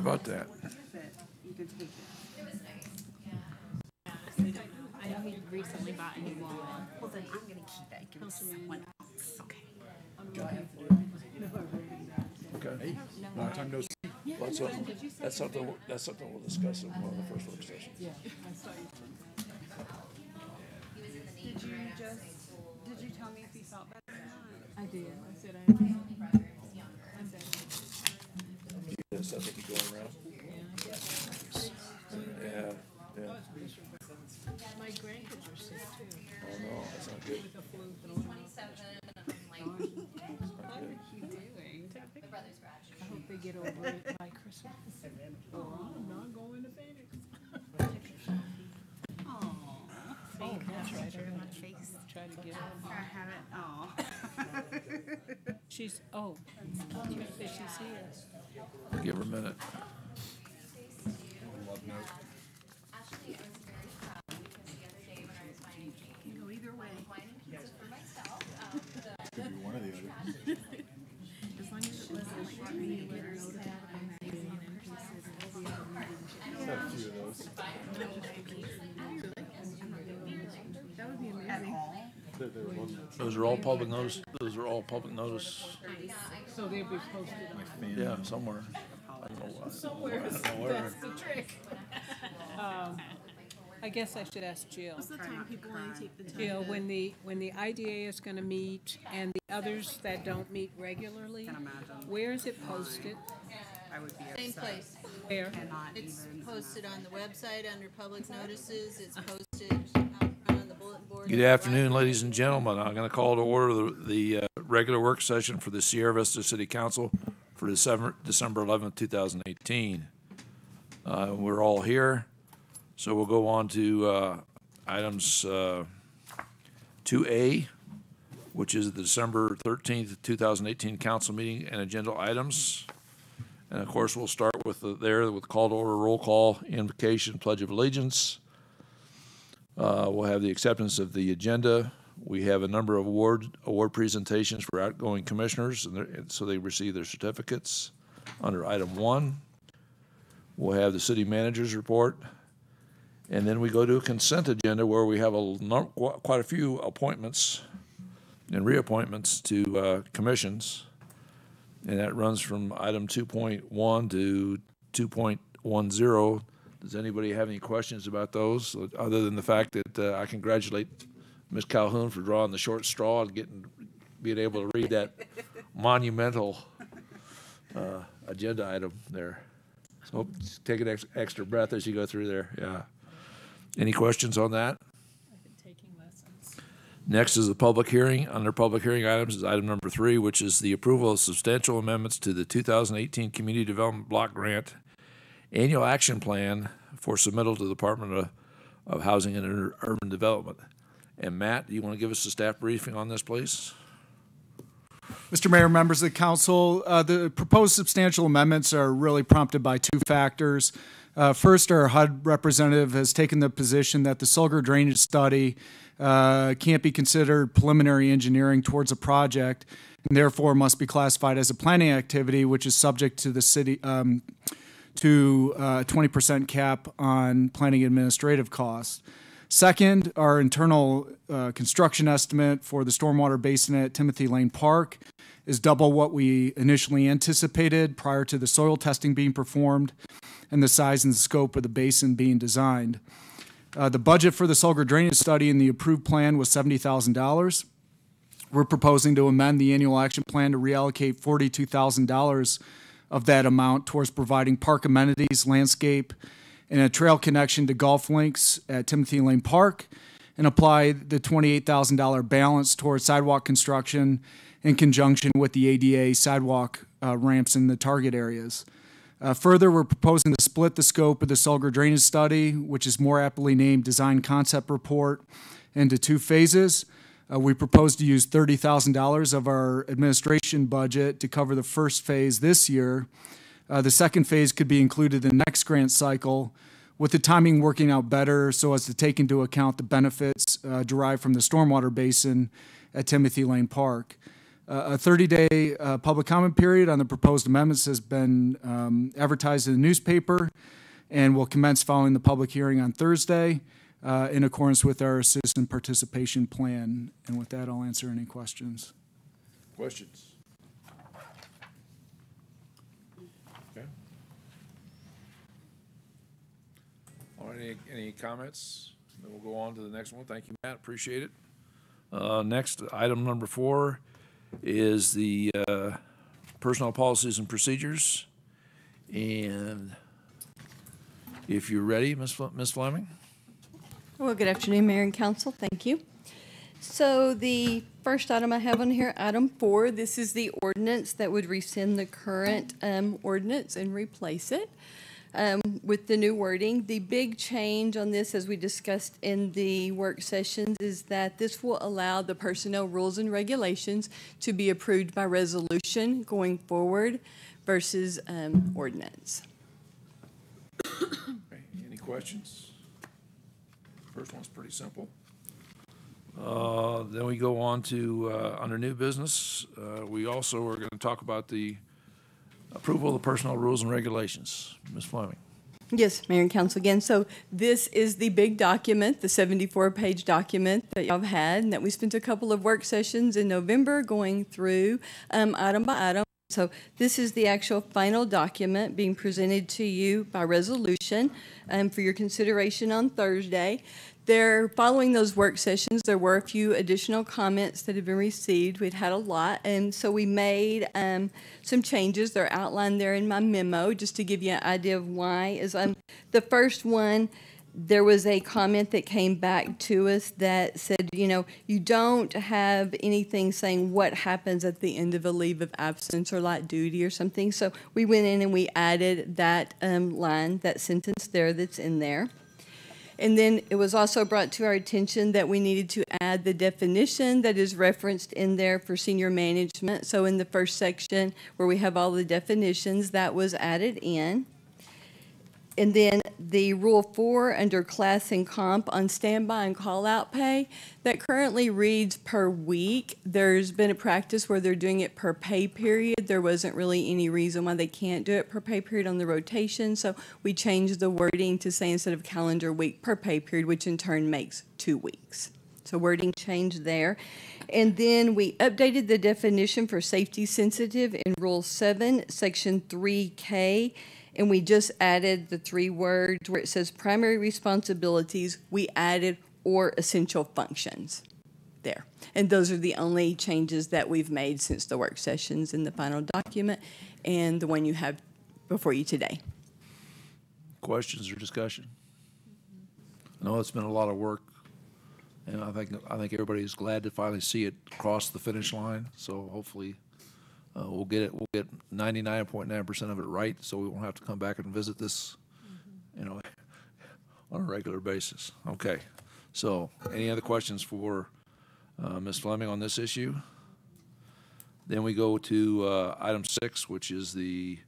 about that? You can take it. I know he recently bought a new wall. Well, then I'm going to keep it. Give it to someone else. Okay. Okay. Long time no see. Well, that's something we'll discuss in one of the first work sessions. Did you tell me if you felt better or not? I did. I said Yes, that's what be going around. Yeah. my grandkids are sick too. Oh no, that's not good. With the flu throwing out. What are you doing? I hope they get over it by Christmas. Oh, I'm not going to Phoenix. Oh, That's right. picture of my face. Try to get I over. have it. Oh. She's she's here. Give her a minute. Actually, I was very proud because the other day when I was finding Jane, You go either way. finding pizza for myself, Could be one or the other. As long as it wasn't like you were notified by magazine and pieces and all the other meetings. I've had a few of those. That would be amazing. There wasn't Those are all public notice. Those are all public notice. So they'll be posted on Yeah, somewhere. I don't know why. somewhere. I don't know where. That's the trick. I guess I should ask Jill. What's the time people want to take the time? Jill, when the IDA is going to meet and the others that don't meet regularly, Can't imagine. where is it posted? I would be Same upset. place. Where? Cannot It's even. posted on the website under public notices. It's posted out front on the bulletin board. Good afternoon, ladies and gentlemen. I'm going to call to order the regular work session for the Sierra Vista City Council for December 11th, 2018. We're all here, so we'll go on to items 2A, which is the December 13th, 2018 council meeting and agenda items. And of course, we'll start with with call to order, roll call, invocation, pledge of allegiance. We'll have the acceptance of the agenda. We have a number of award presentations for outgoing commissioners, and so they receive their certificates under item 1. We'll have the city manager's report, and then we go to a consent agenda where we have quite a few appointments and reappointments to commissions, and that runs from item 2.1 to 2.10. Does anybody have any questions about those, other than the fact that I congratulate Ms. Calhoun for drawing the short straw and being able to read that monumental agenda item there. So take an extra breath as you go through there. Yeah. Any questions on that? I've been taking lessons. Next is the public hearing. Under public hearing items is item number 3, which is the approval of substantial amendments to the 2018 Community Development Block Grant Annual Action Plan for submittal to the Department of Housing and Urban Development. And Matt, do you want to give us a staff briefing on this, please? Mr. Mayor, members of the council, the proposed substantial amendments are really prompted by two factors. First, our HUD representative has taken the position that the Sulgar drainage study can't be considered preliminary engineering towards a project, and therefore must be classified as a planning activity, which is subject to the city to a 20% cap on planning administrative costs. Second, our internal construction estimate for the stormwater basin at Timothy Lane Park is double what we initially anticipated prior to the soil testing being performed and the size and scope of the basin being designed. The budget for the Sulgar drainage study in the approved plan was $70,000. We're proposing to amend the annual action plan to reallocate $42,000 of that amount towards providing park amenities, landscape, and a trail connection to golf links at Timothy Lane Park, and apply the $28,000 balance towards sidewalk construction in conjunction with the ADA sidewalk ramps in the target areas. Further, we're proposing to split the scope of the Sulgar drainage study, which is more aptly named Design Concept Report, into 2 phases. We propose to use $30,000 of our administration budget to cover the first phase this year. The second phase could be included in the next grant cycle, with the timing working out better so as to take into account the benefits derived from the stormwater basin at Timothy Lane Park. A 30-day public comment period on the proposed amendments has been advertised in the newspaper and will commence following the public hearing on Thursday in accordance with our citizen participation plan. And with that, I'll answer any questions. Questions? Okay. All right, any comments? Then we'll go on to the next one. Thank you, Matt. Appreciate it. Next, item number 4 is the personnel policies and procedures. And if you're ready, Ms. Fleming. Well, good afternoon, Mayor and Council. Thank you. So the first item I have on here, item 4, this is the ordinance that would rescind the current ordinance and replace it with the new wording. The big change on this, as we discussed in the work sessions, is that this will allow the personnel rules and regulations to be approved by resolution going forward versus ordinance. Okay, any questions? First one's pretty simple. Then we go on to, under new business, we also are going to talk about the approval of the personnel rules and regulations. Ms. Fleming. Yes, Mayor and Council again. So this is the big document, the 74-page document that y'all have had, and that we spent a couple of work sessions in November going through item by item. So this is the actual final document being presented to you by resolution for your consideration on Thursday. Following those work sessions, there were a few additional comments that have been received. We'd had a lot, and so we made some changes. They're outlined there in my memo, just to give you an idea of why. The first one, there was a comment that came back to us that said, you know, you don't have anything saying what happens at the end of a leave of absence or light duty or something. So we went in and we added that line, that sentence there that's in there. And then it was also brought to our attention that we needed to add the definition that is referenced in there for senior management. So in the first section where we have all the definitions, that was added in. And then the Rule 4 under class and comp on standby and call-out pay, that currently reads per week. There's been a practice where they're doing it per pay period. There wasn't really any reason why they can't do it per pay period on the rotation, so we changed the wording to say instead of calendar week, per pay period, which in turn makes 2 weeks. So wording changed there. And then we updated the definition for safety sensitive in Rule 7, Section 3K, and we just added the 3 words where it says primary responsibilities. We added or essential functions there. And those are the only changes that we've made since the work sessions in the final document and the one you have before you today. Questions or discussion? I know it's been a lot of work, and I think everybody's glad to finally see it cross the finish line. So hopefully we'll get 99.9% of it right, so we won't have to come back and visit this, you know, on a regular basis. Okay. So any other questions for Ms. Fleming on this issue? Then we go to item 6, which is the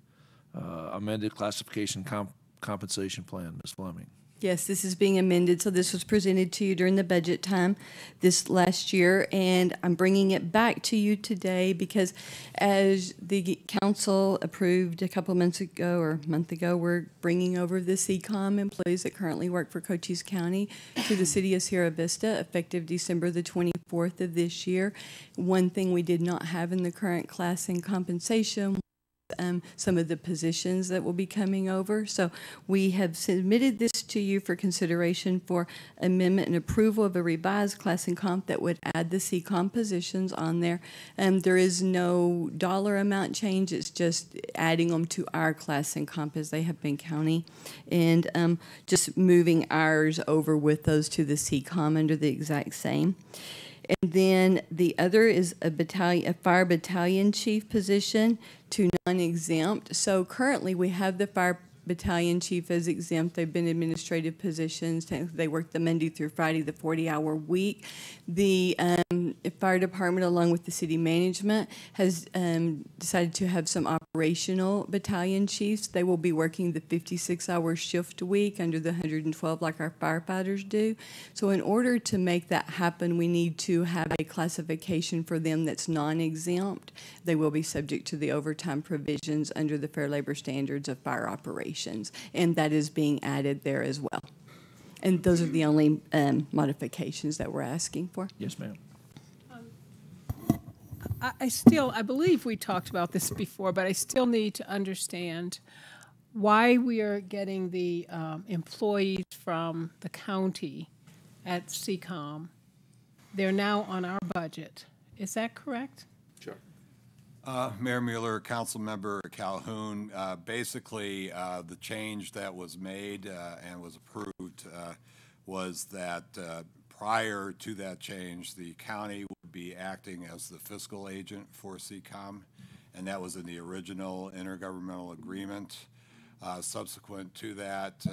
amended classification compensation plan. Ms. Fleming. Yes, this is being amended. So this was presented to you during the budget time this last year, and I'm bringing it back to you today because as the council approved a couple of months ago or a month ago, we're bringing over the CCOM employees that currently work for Cochise County to the city of Sierra Vista effective December the 24th of this year. One thing we did not have in the current class and compensation some of the positions that will be coming over. So we have submitted this to you for consideration for amendment and approval of a revised class and comp that would add the CCOM positions on there. There is no dollar amount change. It's just adding them to our class and comp as they have been county, and just moving ours over with those to the CCOM under the exact same. And then the other is a fire battalion chief position to non-exempt. So currently we have the fire battalion chief as exempt. They've been administrative positions. Technically, they work the Monday through Friday, the 40-hour week. The fire department, along with the city management, has decided to have some operational battalion chiefs. They will be working the 56-hour shift a week under the 112 like our firefighters do. So in order to make that happen, we need to have a classification for them that's non-exempt. They will be subject to the overtime provisions under the Fair Labor Standards of Fire Operations, and that is being added there as well. And those are the only modifications that we're asking for. Yes, ma'am. I believe we talked about this before, but I still need to understand why we are getting the employees from the county at CCOM. They're now on our budget. Is that correct? Sure. Mayor Mueller, Councilmember Calhoun, basically the change that was made and was approved was that prior to that change, the county would be acting as the fiscal agent for CCOM, and that was in the original intergovernmental agreement. Subsequent to that,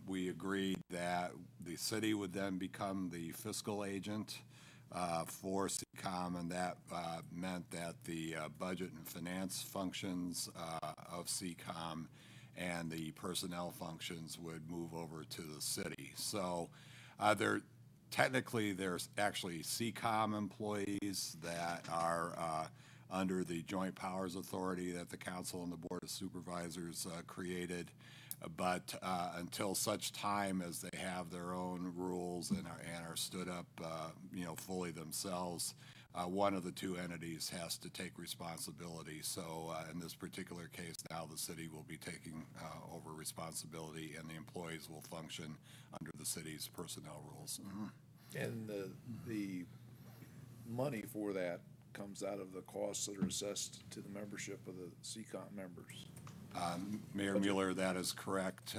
we agreed that the city would then become the fiscal agent for CCOM, and that meant that the budget and finance functions of CCOM and the personnel functions would move over to the city. So technically there's actually CCOM employees that are under the Joint Powers Authority that the Council and the Board of Supervisors created. But until such time as they have their own rules and are stood up, fully themselves, one of the two entities has to take responsibility. So in this particular case, now the city will be taking over responsibility, and the employees will function under the city's personnel rules. Mm-hmm. And the money for that comes out of the costs that are assessed to the membership of the CCOM members. Mayor Mueller, that is correct.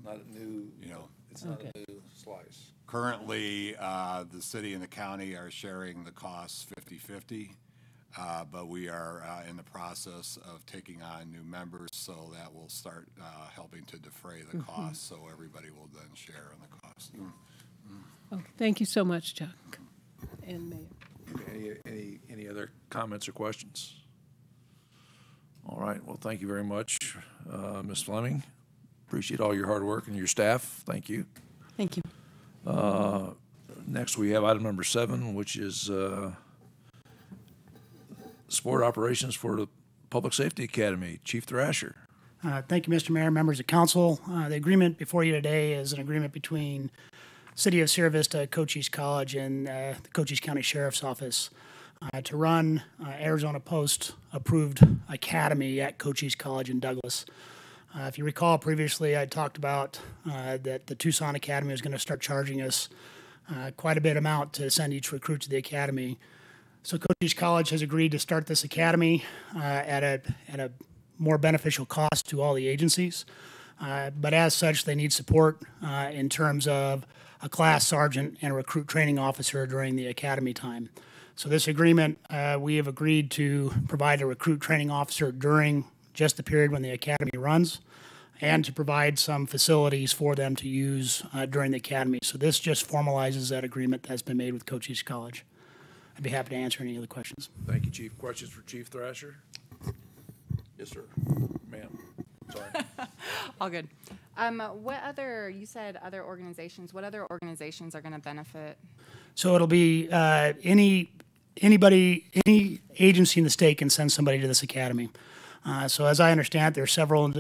Not a new, it's not a new slice. Currently, the city and the county are sharing the costs 50-50, but we are in the process of taking on new members, so that will start helping to defray the costs, so everybody will then share in the cost. Oh, thank you so much, Chuck and Mayor. Any other comments or questions? All right. Well, thank you very much, Ms. Fleming. Appreciate all your hard work and your staff. Thank you. Thank you. Next, we have item number 7, which is support operations for the Public Safety Academy. Chief Thrasher. Thank you, Mr. Mayor, members of council. The agreement before you today is an agreement between City of Sierra Vista, Cochise College, and the Cochise County Sheriff's Office to run Arizona Post approved academy at Cochise College in Douglas. If you recall, previously I talked about that the Tucson Academy was going to start charging us quite a bit amount to send each recruit to the academy. So Cochise College has agreed to start this academy at a more beneficial cost to all the agencies. But as such, they need support in terms of a class sergeant and a recruit training officer during the academy time. So this agreement, we have agreed to provide a recruit training officer during just the period when the academy runs, and to provide some facilities for them to use during the academy. So this just formalizes that agreement that's been made with Cochise College. I'd be happy to answer any other questions. Thank you, Chief. Questions for Chief Thrasher? Yes, sir. Ma'am. Sorry. All good. You said other organizations. What other organizations are going to benefit? So it'll be any agency in the state can send somebody to this academy. So as I understand, there are several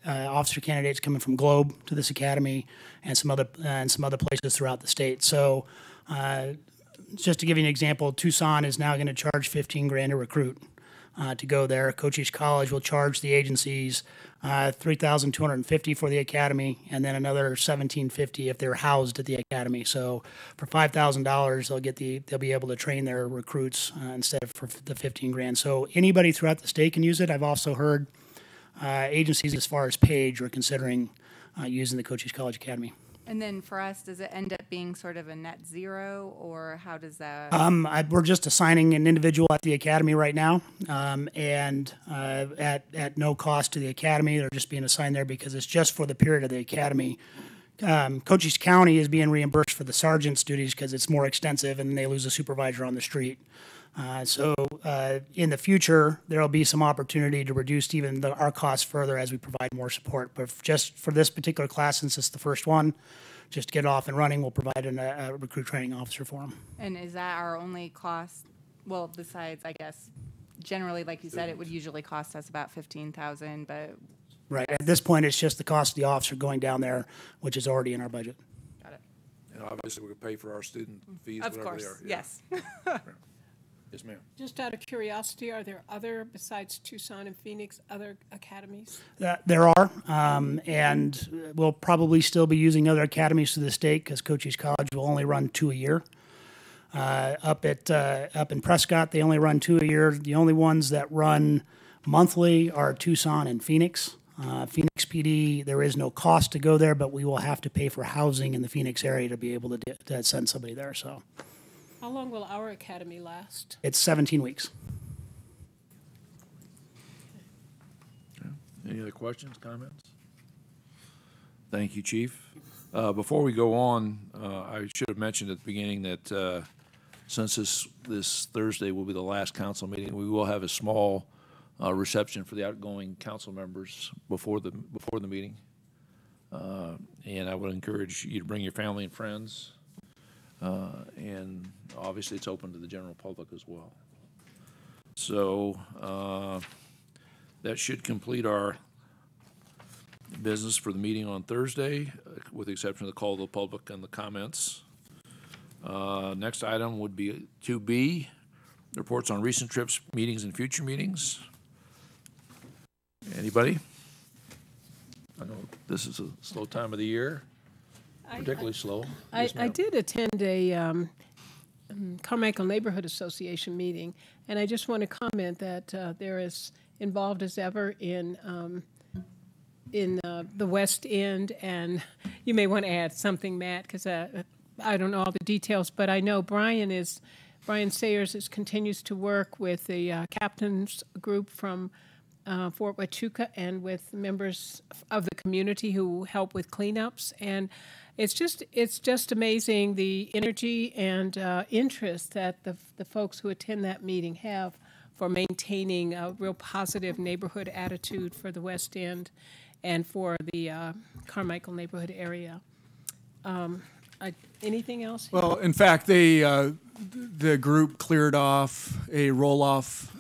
officer candidates coming from Globe to this academy, and some other places throughout the state. So just to give you an example, Tucson is now going to charge $15,000 a recruit to go there. Cochise College will charge the agencies $3,250 for the academy, and then another $1,750 if they're housed at the academy. So for $5,000, they'll be able to train their recruits instead of for the $15,000. So anybody throughout the state can use it. I've also heard agencies as far as Page are considering using the Cochise College Academy. And then for us, does it end up being sort of a net zero, or how does that? We're just assigning an individual at the academy right now, and at no cost to the academy. They're just being assigned there because it's just for the period of the academy. Cochise County is being reimbursed for the sergeant's duties because it's more extensive and they lose a supervisor on the street. So in the future, there will be some opportunity to reduce even our costs further as we provide more support. But just for this particular class, since it's the first one, just to get off and running, we'll provide a recruit training officer for them. And is that our only cost? Well, besides, I guess, generally, like you said, it would usually cost us about $15,000, but. Right. At this point, it's just the cost of the officer going down there, which is already in our budget. Got it. And obviously, we pay for our student fees, Of whatever course, they are. Yeah. yes. Yes, ma'am. Just out of curiosity, are there other, besides Tucson and Phoenix, other academies? There are, and we'll probably still be using other academies to the state because Cochise College will only run 2 a year. Up in Prescott, they only run 2 a year. The only ones that run monthly are Tucson and Phoenix. Phoenix PD, there is no cost to go there, but we will have to pay for housing in the Phoenix area to be able to send somebody there. So, How long will our academy last? it's 17 weeks. Any other questions, comments? Thank you, Chief. Before we go on, I should have mentioned at the beginning that since this Thursday will be the last council meeting, we will have a small reception for the outgoing council members before the meeting. And I would encourage you to bring your family and friends. And obviously, it's open to the general public as well. So that should complete our business for the meeting on Thursday, with the exception of the call to the public and the comments. Next item would be 2B, reports on recent trips, meetings, and future meetings. Anybody? I know this is a slow time of the year, particularly slow. Yes, I ma'am. did attend a Carmichael Neighborhood Association meeting, and I just want to comment that they're as involved as ever in the West End, and you may want to add something, Matt, because I don't know all the details, but I know Brian Sayers continues to work with the captains group from Fort Huachuca and with members of the community who help with cleanups, and it's just amazing the energy and interest that the folks who attend that meeting have for maintaining a real positive neighborhood attitude for the West End and for the Carmichael neighborhood area. Anything else? Well, in fact, the group cleared off a roll-off,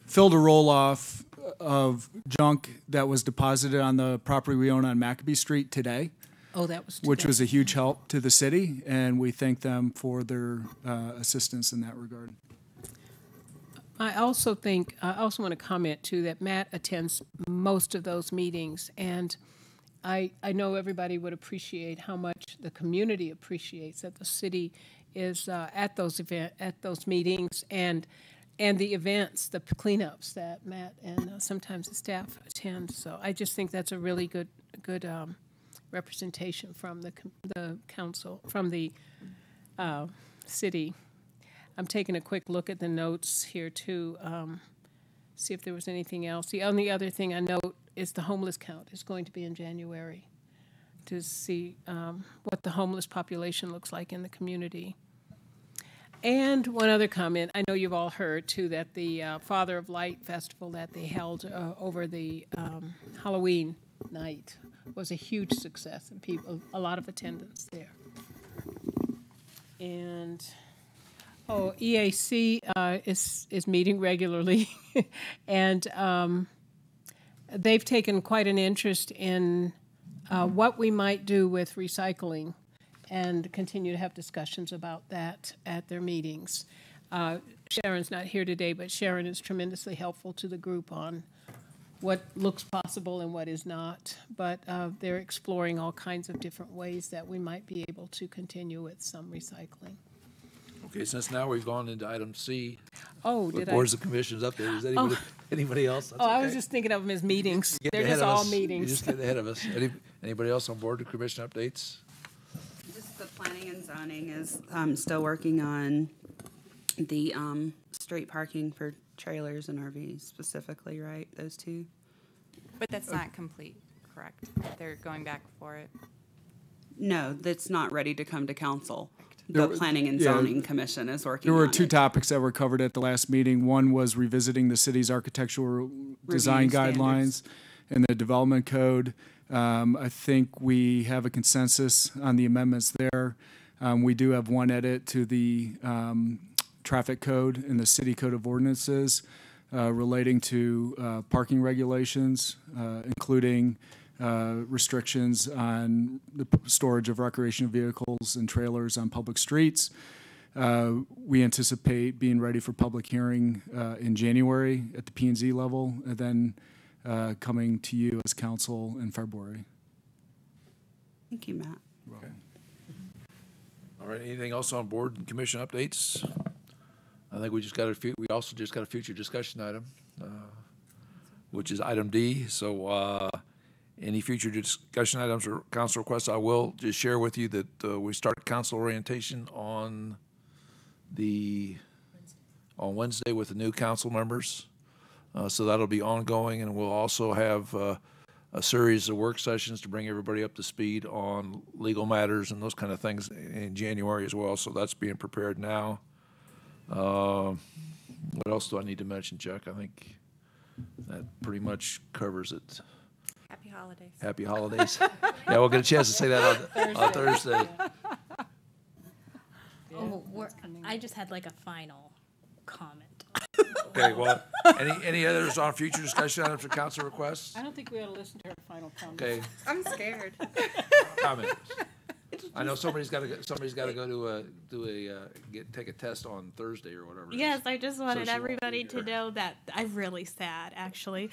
filled a roll-off of junk that was deposited on the property we own on Maccabee Street today. Oh, that was which today. was a huge help to the city, and we thank them for their assistance in that regard. I also want to comment too that Matt attends most of those meetings, and I know everybody would appreciate how much the community appreciates that the city is at those meetings and the events, the cleanups that Matt and sometimes the staff attend. So I just think that's a really good representation from the council, from the city. I'm taking a quick look at the notes here too, see if there was anything else. The only other thing I note is the homeless count is going to be in January to see what the homeless population looks like in the community. And one other comment, I know you've all heard too that the Father of Light festival that they held over the Halloween night was a huge success, and a lot of attendance there. And EAC is meeting regularly, and they've taken quite an interest in what we might do with recycling, and continue to have discussions about that at their meetings. Sharon's not here today, but Sharon is tremendously helpful to the group on what looks possible and what is not. But they're exploring all kinds of different ways that we might be able to continue with some recycling. Okay, since now we've gone into item C, Oh, with did I? boards and commissions update, is anybody else? That's Oh, I was okay. just thinking of them as meetings. Get They're ahead just of all us. You meetings. just get ahead of us. Anybody else on board to commission updates? Just the planning and zoning is still working on the street parking for trailers and RVs specifically, right? Those two? But that's not complete, correct? They're going back for it. No, that's not ready to come to council. There The were- Planning and yeah. Zoning Commission is working There on were two it. topics that were covered at the last meeting. One was revisiting the city's architectural design standards. guidelines and the development code. I think we have a consensus on the amendments there. We do have one edit to the traffic code and the city code of ordinances relating to parking regulations, including restrictions on the storage of recreational vehicles and trailers on public streets. We anticipate being ready for public hearing in January at the P&Z level, and then coming to you as council in February. Thank you, Matt. All right, anything else on board and commission updates? I think we also just got a future discussion item, which is item D. So any future discussion items or council requests, I will just share with you that we start council orientation on Wednesday with the new council members. So that'll be ongoing, and we'll also have a series of work sessions to bring everybody up to speed on legal matters and those kind of things in January as well. So that's being prepared now. What else do I need to mention, Chuck? I think that pretty much covers it. Happy holidays. Happy holidays. Yeah, we'll get a chance to say that on Thursday. Oh, I just had like a final comment. Okay, well, any others on future discussion items or council requests? I don't think we ought to listen to her final comment. Okay, I'm scared. comments. I know somebody's got to go take a test on Thursday or whatever. it is. Yes, I just wanted she won't be everybody to here. know that I'm really sad, actually.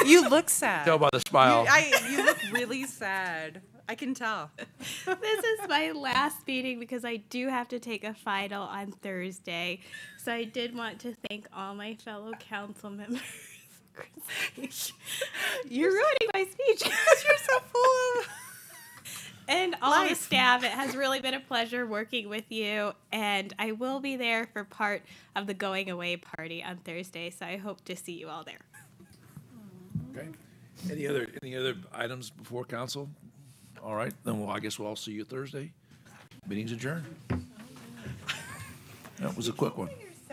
You look sad. Tell by the smile. You look really sad. I can tell. This is my last meeting because I do have to take a final on Thursday. So I did want to thank all my fellow council members. You're ruining my speech. You're so full of... And all the staff, it has really been a pleasure working with you. And I will be there for part of the going away party on Thursday. So I hope to see you all there. Okay. Any other items before council? All right, then I guess we'll all see you Thursday. Meeting's adjourned. That was a quick one.